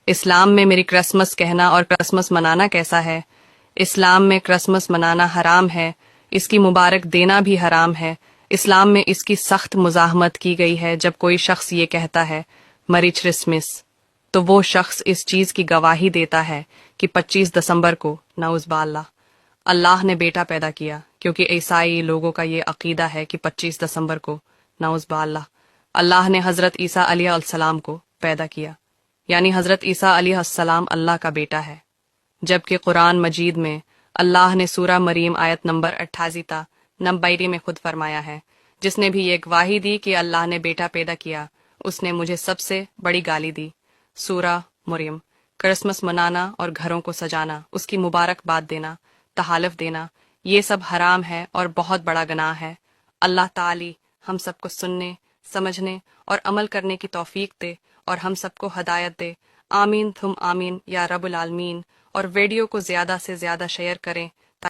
اسلام میں میری کرسمس کہنا اور کرسمس منانا کیسا ہے؟ اسلام میں کرسمس منانا حرام ہے، اس کی مبارک دینا بھی حرام ہے۔ اسلام میں اس کی سخت مزاحمت کی گئی ہے۔ جب کوئی شخص یہ کہتا ہے مری کرسمس، تو وہ شخص اس چیز کی گواہی دیتا ہے کہ 25 دسمبر کو نعوذ باللہ اللہ نے بیٹا پیدا کیا، کیونکہ عیسائی لوگوں کا یہ عقیدہ ہے کہ 25 دسمبر کو نعوذ باللہ اللہ نے حضرت عیسیٰ علیہ السلام کو پیدا کیا، یعنی حضرت عیسیٰ علیہ السلام اللہ کا بیٹا ہے، جبکہ قرآن مجید میں اللہ نے سورہ مریم آیت نمبر 88 تا نمبر میں خود فرمایا ہے، جس نے بھی یہ گواہی دی کہ اللہ نے بیٹا پیدا کیا، اس نے مجھے سب سے بڑی گالی دی۔ سورہ مریم۔ کرسمس منانا اور گھروں کو سجانا، اس کی مبارکباد دینا، تحالف دینا، یہ سب حرام ہے اور بہت بڑا گناہ ہے۔ اللہ تعالی ہم سب کو سننے، سمجھنے اور عمل کرنے کی توفیق دے اور ہم سب کو ہدایت دے۔ آمین تھم آمین یا رب العالمین۔ اور ویڈیو کو زیادہ سے زیادہ شیئر کریں